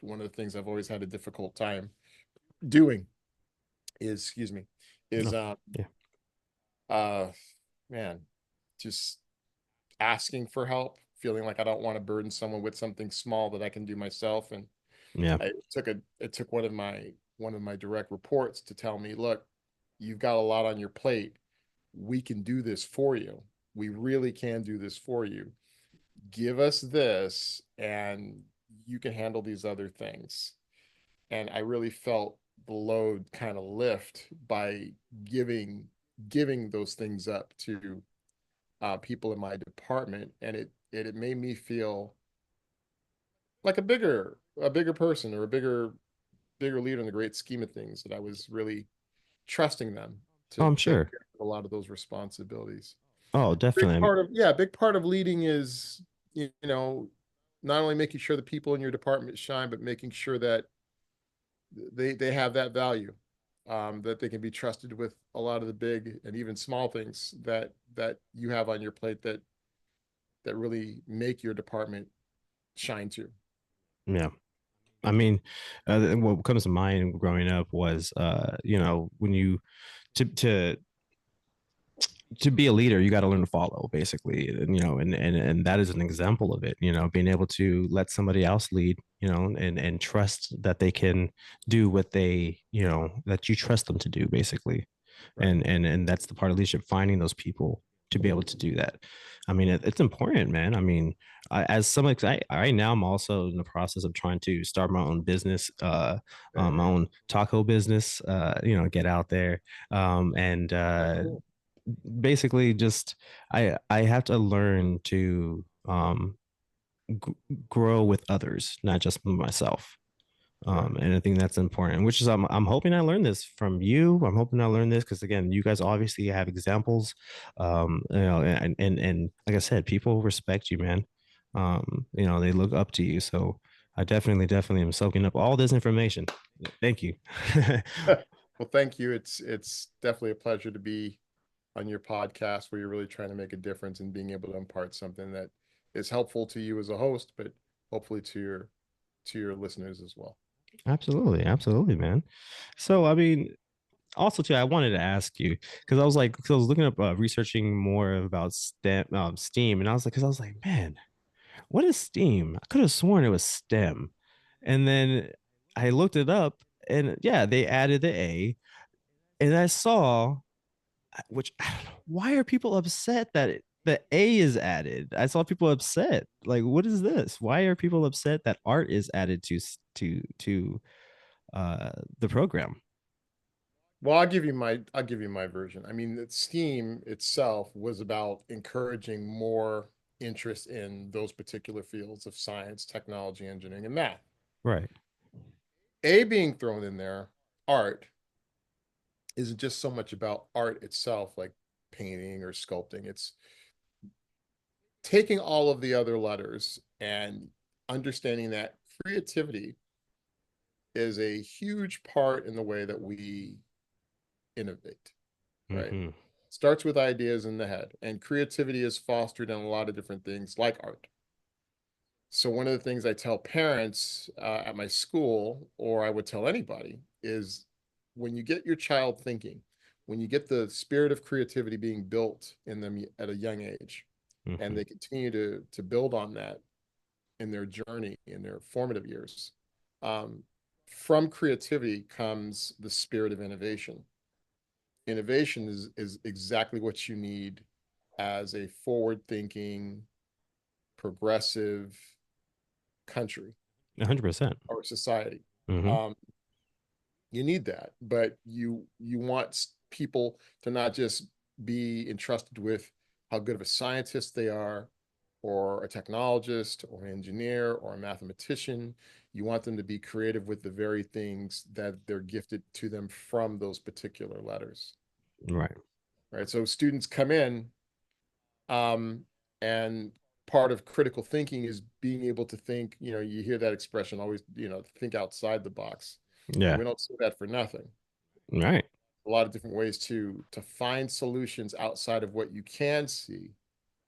one of the things I've always had a difficult time doing is, excuse me, is No. Yeah. uh man, just asking for help, feeling like I don't want to burden someone with something small that I can do myself. And Yeah. it took one of my direct reports to tell me, look, you've got a lot on your plate. We can do this for you. We really can do this for you. Give us this and you can handle these other things. And I really felt the load kind of lift by giving giving those things up to people in my department, and it made me feel like a bigger person, or a bigger leader in the great scheme of things, that I was really trusting them Oh, to I'm take sure. care of a lot of those responsibilities. Oh, definitely. Big part of leading is, you know, not only making sure the people in your department shine, but making sure that they have that value, that they can be trusted with a lot of the big and even small things that you have on your plate that really make your department shine too. Yeah. I mean, what comes to mind growing up was, when you to be a leader, you got to learn to follow, basically, and and that is an example of it. Being able to let somebody else lead, and trust that they can do what that you trust them to do, basically. Right. And that's the part of leadership, finding those people to be able to do that. I mean, it's important, man. I mean, as someone, right now I'm also in the process of trying to start my own business, Okay. my own taco business, get out there, and Oh, cool. basically just I have to learn to g- grow with others, not just myself. Sure. And I think that's important, which is I'm hoping I learned this from you. I'm hoping I learned this because, again, you guys obviously have examples. And like I said, people respect you, man. They look up to you. So I definitely am soaking up all this information. Thank you. Well, thank you. It's definitely a pleasure to be on your podcast where you're really trying to make a difference and being able to impart something that is helpful to you as a host, but hopefully to your listeners as well. Absolutely, man. So I mean, also too, I wanted to ask you because I was looking up, researching more about STEAM, and I was like, man, what is STEAM? I could have sworn it was STEM, and then I looked it up, and yeah, they added the A, and I saw, which I don't know, why are people upset that the A is added? I saw people upset. Like, what is this? Why are people upset that art is added to the program? Well, I'll give you my version. I mean, the STEAM itself was about encouraging more interest in those particular fields of science, technology, engineering, and math. Right. A being thrown in there, art, isn't just so much about art itself, like painting or sculpting. It's taking all of the other letters and understanding that creativity is a huge part in the way that we innovate, right? Mm-hmm. Starts with ideas in the head, and creativity is fostered in a lot of different things like art. So one of the things I tell parents at my school, or I would tell anybody, is when you get your child thinking, when you get the spirit of creativity being built in them at a young age, and Hmm. they continue to build on that in their journey, in their formative years, um, from creativity comes the spirit of innovation. Innovation is exactly what you need as a forward-thinking, progressive country 100%. or society. Hmm. Um, you need that, but you want people to not just be entrusted with how good of a scientist they are, or a technologist, or an engineer, or a mathematician. You want them to be creative with the very things that they're gifted to them from those particular letters, Right. right? So students come in, um, and part of critical thinking is being able to think, you hear that expression always, think outside the box. And Yeah. we don't say that for nothing. Right. A lot of different ways to find solutions outside of what you can see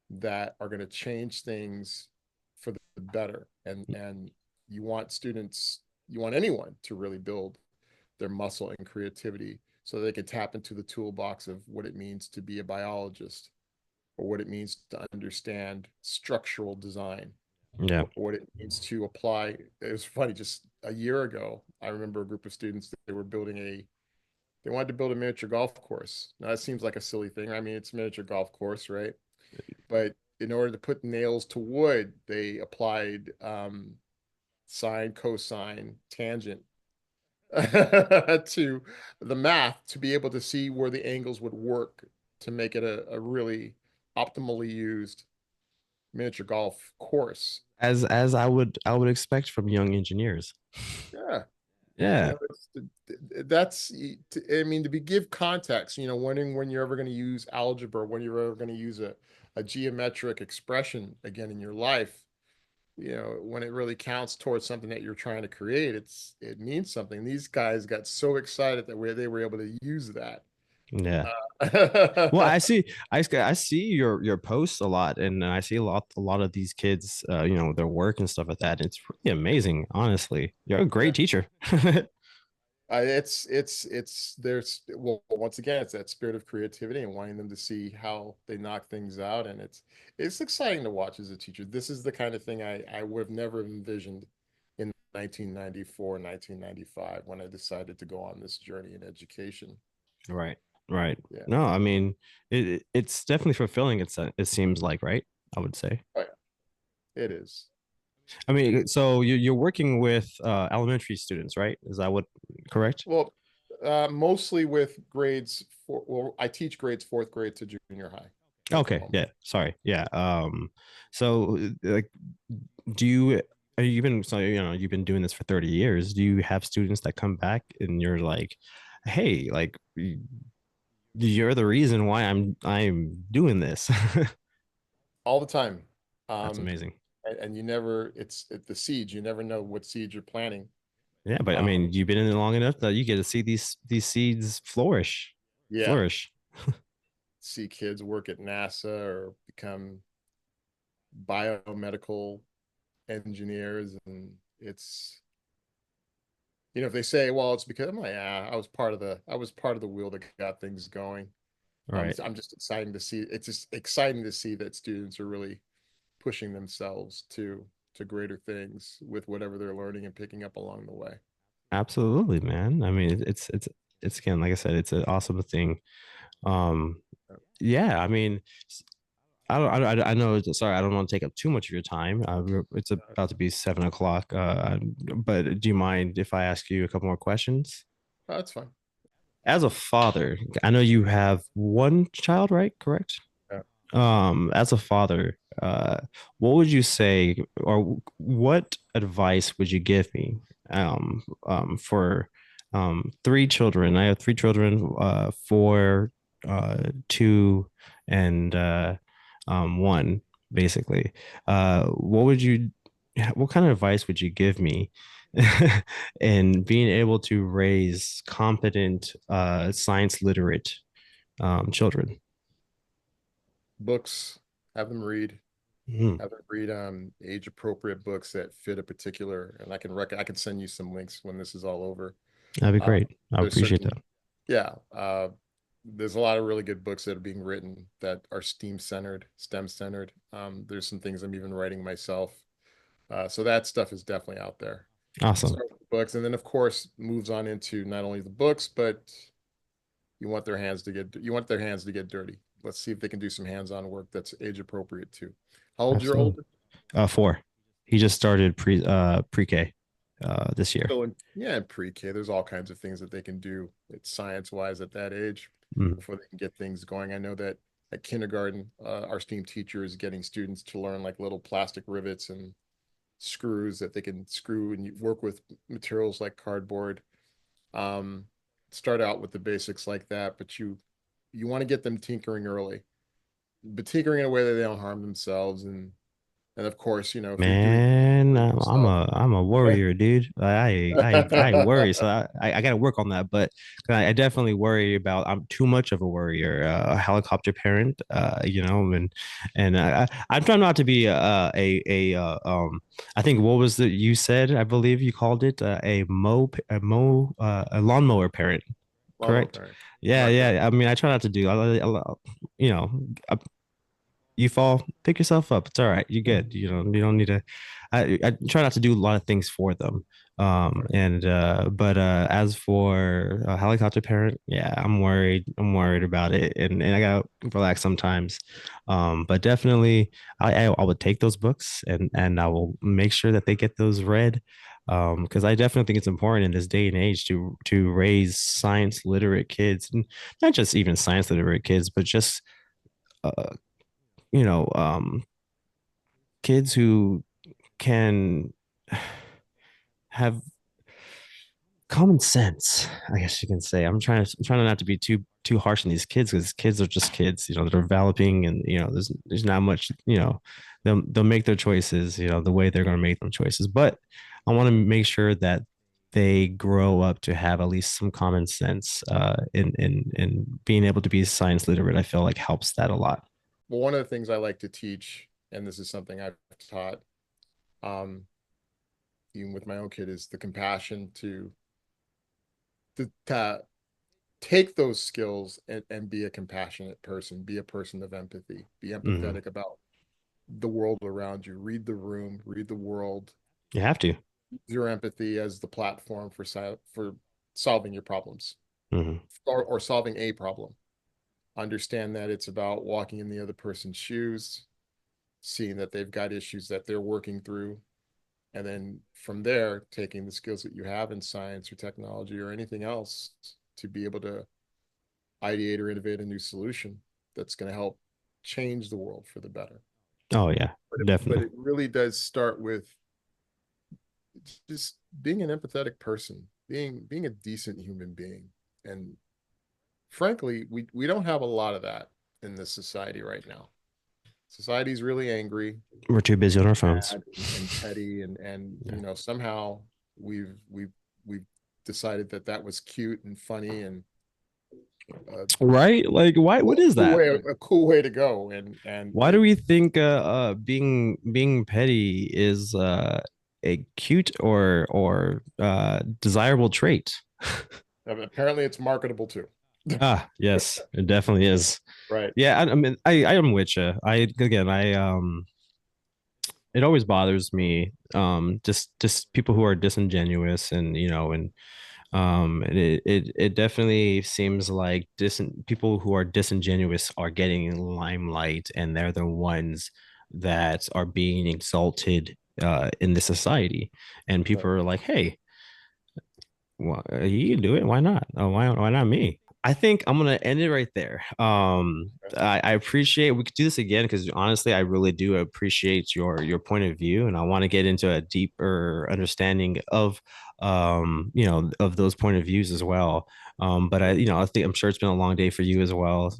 that are going to change things for the better. And you want anyone to really build their muscle and creativity so they can tap into the toolbox of what it means to be a biologist, or what it means to understand structural design, Yeah. or what it means to apply. It was funny, just a year ago, I remember a group of students that they wanted to build a miniature golf course. Now that seems like a silly thing. I mean, it's a miniature golf course, right? But in order to put nails to wood, they applied sine, cosine, tangent to the math to be able to see where the angles would work to make it a really optimally used miniature golf course. As I would expect from young engineers. Yeah, Yeah. that's, I mean, to be give context, wondering when you're ever going to use algebra, when you're ever going to use a geometric expression again in your life, when it really counts towards something that you're trying to create, it means something. These guys got so excited that they were able to use that. Yeah. Well, Uh, I see your posts a lot, and I see a lot of these kids, their work and stuff like that. It's really amazing, honestly. You're a yeah. great teacher. There's, well, once again, it's that spirit of creativity and wanting them to see how they knock things out, and it's exciting to watch as a teacher. This is the kind of thing I would have never envisioned in 1994, 1995, when I decided to go on this journey in education. Right. Right. Yeah. No, I mean, it's definitely fulfilling. It seems like, right? I would say. Oh, yeah, it is. I mean, so you're working with elementary students, right? Is that what correct? Well, mostly with grades four. Well, I teach grades fourth grade to junior high at the Okay, moment. yeah, sorry. Yeah. So like do you you've been so you've been doing this for 30 years. Do you have students that come back and you're like, "Hey, like you're the reason why I'm doing this." All the time. That's Um, amazing. and you never, it's the seeds. You never know what seeds you're planting. Yeah, but I Um, mean, you've been in it long enough that you get to see these seeds flourish. yeah, Flourish. see kids work at NASA or become biomedical engineers, and it's, if they say, well, it's because I'm like, yeah, I was part of the wheel that got things going. Right. I'm just excited to see. It's just exciting to see that students are really pushing themselves to greater things with whatever they're learning and picking up along the way. Absolutely, man. I mean, it's again, like I said, it's an awesome thing. Um, yeah, I mean, I know. Sorry, I don't want to take up too much of your time. It's about to be 7 o'clock. But do you mind if I ask you a couple more questions? Oh, that's fine. As a father, I know you have one child, right? Correct. Yeah. As a father, what would you say, or what advice would you give me, for, three children? I have three children, four, two, and one, basically. What kind of advice would you give me in being able to raise competent, science literate, children? Books, have them read, Mm. age appropriate books that fit a particular, and I can send you some links when this is all over. That'd be Uh, great. I there's appreciate that. certain, yeah, there's a lot of really good books that are being written that are STEM centered. There's some things I'm even writing myself. So that stuff is definitely out there. Awesome. Start with the books, and then of course moves on into not only the books, but you want their hands to get dirty. Let's see if they can do some hands-on work that's age appropriate too. How old's your Absolutely. oldest? Four. He just started pre-K this year. So in, yeah, in pre-K, there's all kinds of things that they can do. It's science-wise at that age Mm. before they can get things going. I know that at kindergarten, our STEAM teacher is getting students to learn like little plastic rivets and screws that they can screw and work with materials like cardboard. Um, Start out with the basics like that, but you want to get them tinkering early, but tinkering in a way that they don't harm themselves. And of course, if you're doing Man, for yourself, I'm a warrior, dude. I worry, so I got to work on that. But I definitely worry about I'm too much of a worrier, a helicopter parent, and I'm trying not to be I think what was the you said I believe you called it a lawnmower parent, lawnmower correct? parent, Yeah, correct? yeah. I mean, I try not to do, you know, you fall, pick yourself up. It's all right. You're good. You don't need to. I try not to do a lot of things for them. Right. And but as for a helicopter parent, yeah, I'm worried. I'm worried about it, and I gotta relax sometimes. But definitely, I would take those books and I will make sure that they get those read. Because I definitely think it's important in this day and age to raise science literate kids, and not just even science literate kids, but just uh, you know, kids who can have common sense, I guess you can say. I'm trying not to be too harsh on these kids because kids are just kids, they're developing, and there's not much, they'll make their choices, the way they're going to make them choices. But I want to make sure that they grow up to have at least some common sense in being able to be science literate. I feel like helps that a lot. Well, one of the things I like to teach, and this is something I've taught, um, even with my own kid, is the compassion to take those skills and be a compassionate person, be a person of empathy, be Hmm. empathetic about the world around you, read the room, read the world, You have to. use your empathy as the platform for solving your problems Hmm. or solving a problem. Understand that it's about walking in the other person's shoes, seeing that they've got issues that they're working through, and then from there, taking the skills that you have in science or technology or anything else to be able to ideate or innovate a new solution that's going to help change the world for the better. Oh yeah, But definitely. it really does start with just being an empathetic person, being a decent human being. And frankly, we don't have a lot of that in this society right now. Society's really angry, We're too busy on our phones. mad, and petty, and somehow we've we've decided that that was cute and funny and a Right? Like, why? What is cool that? way a cool way to go. And Why do we think being petty is a cute or desirable trait? apparently it's marketable too. Ah, yes, it definitely is. Right. Yeah, I mean, I am with you. It always bothers me, just people who are disingenuous, and it definitely seems like people who are disingenuous are getting limelight, and they're the ones that are being exalted in the society, and people Right. are like, hey, well, you can do it. Why not? Oh, why not me? I think I'm gonna end it right there. I appreciate we could do this again because honestly, I really do appreciate your point of view, and I want to get into a deeper understanding of those point of views as well. But I think I'm sure it's been a long day for you as well.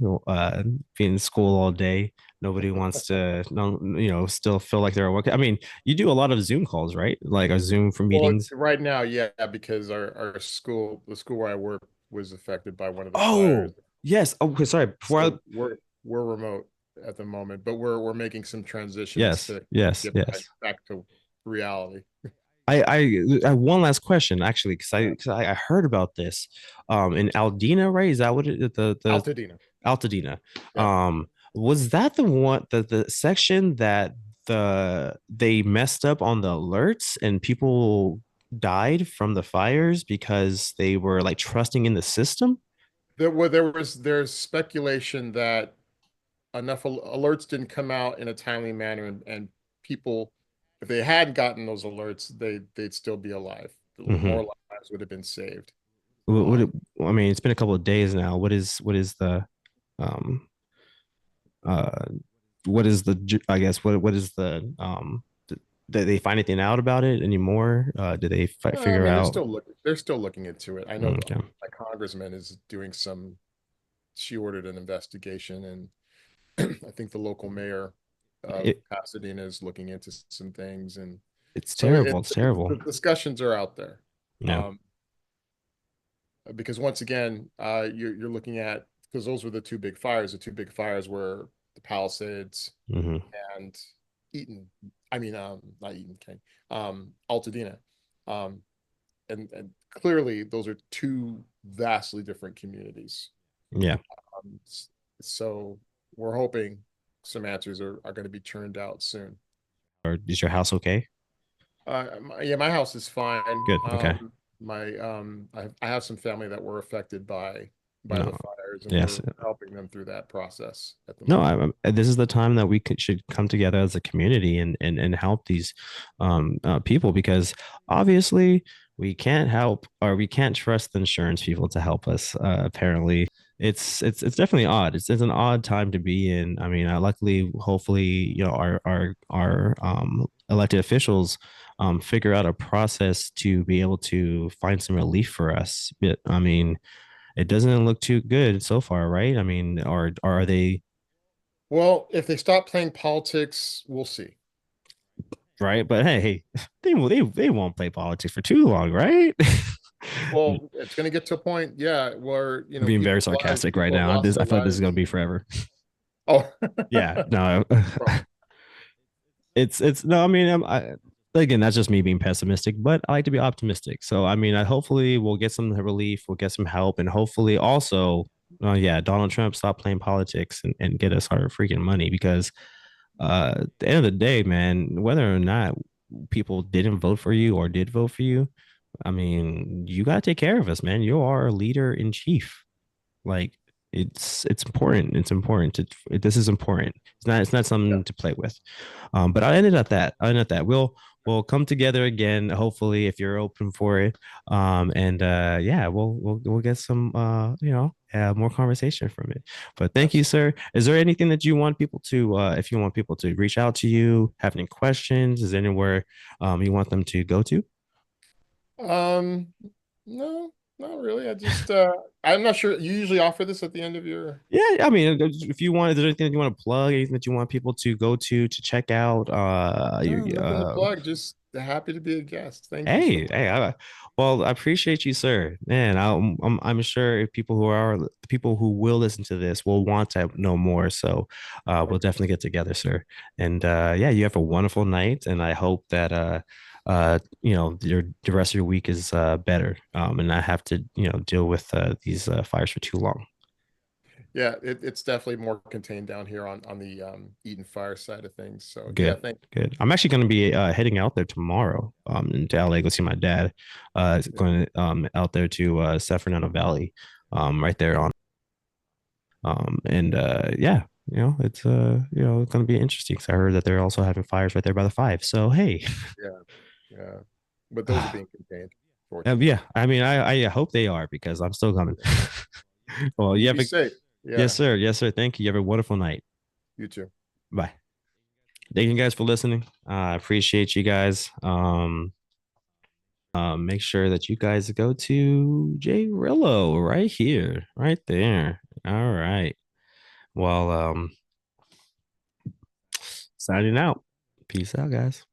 Being in school all day, nobody wants to, no, still feel like they're working. I mean, you do a lot of Zoom calls, right? Like a Zoom for Well, meetings. right now, yeah, because our school, the school where I work, was affected by one of the fires. Oh, yes. Oh, okay, sorry. So we're remote at the moment, but we're making some transitions Yes, to yes, get back yes. back to reality. I have one last question actually, because Yeah. I heard about this in Aldina, right? Is that what the Altadena. Altadena? Yeah. Was that the one the section that they messed up on the alerts and people died from the fires because they were like trusting in the system? There's speculation that enough alerts didn't come out in a timely manner, and people, if they had gotten those alerts, they'd still be alive. More Hmm. lives would have been saved. What, Um, I mean, it's been a couple of days now. What is the um uh what is the I guess what is the did they find anything out about it anymore? Did they I figure mean, out? they're still looking into it. I know Okay. my congressman is doing some. She ordered an investigation, and I think the local mayor of it, Pasadena is looking into some things, and it's so terrible. It's the terrible. discussions are out there. Yeah. Um, because once again, you're looking at, because those were the two big fires. The two big fires were the Palisades Hmm. and Eaton. I mean, not Eaton, okay, Altadena. Um, and clearly those are two vastly different communities. Yeah. Um, so we're hoping some answers are going to be churned out soon. Or is your house okay? Yeah, my house is fine. Good. Okay. I have some family that were affected by No. the fires, and Yes. we're helping them through that process at the No, moment. this is the time that we should come together as a community and help these people, because obviously we can't help, or we can't trust the insurance people to help us. Apparently, it's definitely odd. It's an odd time to be in. I mean, luckily, hopefully, our elected officials figure out a process to be able to find some relief for us. But I mean, it doesn't look too good so far, right? I mean, or are they? Well, if they stop playing politics, we'll see. Right? But hey, they won't play politics for too long, right? Well, it's going to get to a point, yeah, where I'm being very people's lives, sarcastic right people have now. lost I their feel like this is gonna lives. be forever. Oh, Yeah, no, from it's no. I mean, again, that's just me being pessimistic, but I like to be optimistic. So I mean, hopefully we'll get some relief, we'll get some help, and hopefully also, yeah, Donald Trump stop playing politics and get us our freaking money, because at the end of the day, man, whether or not people didn't vote for you or did vote for you, I mean, you got to take care of us, man. You are our leader in chief. Like, it's important. It's important to this is important. It's not yeah, something to play with. But I ended at that. I ended at that. We'll come together again, hopefully, if you're open for it. And yeah, we'll get some more conversation from it. But thank you, absolutely. sir. Is there anything that you want people to if you want people to reach out to you, have any questions, is there anywhere you want them to go to? Um, no, not really. I'm not sure. You usually offer this at the end of your. Yeah, I mean, if you want, is there anything that you want to plug, anything that you want people to go to check out? No, nothing to plug. Just happy to be a guest. Thank you so Hey, much. hey, well, I appreciate you, sir. Man, I'm sure if people who are the people who will listen to this will want to know more. So, we'll Okay. definitely get together, sir. And yeah, you have a wonderful night, and I hope that the rest of your week is better, and not have to deal with these fires for too long. Yeah, it's definitely more contained down here on the Eden Fire side of things. So yeah, Good, thank good. I'm actually going to be heading out there tomorrow, to LA, go see my dad. you. Going out there to San Fernando Valley, right there on. And yeah, it's going to be interesting, because I heard that they're also having fires right there by the five. So hey, Yeah, yeah. But those are being contained, yeah. fortunately. I mean, I hope they are, because I'm still coming. Yeah. Well, You you be have a safe. yes, Yeah, sir. Yes, sir. Thank you. You have a wonderful night. you too. Bye. Thank you guys for listening. I appreciate you guys. Make sure that you guys go to J Rillo right here, right there. All right. Well, signing out. Peace out, guys.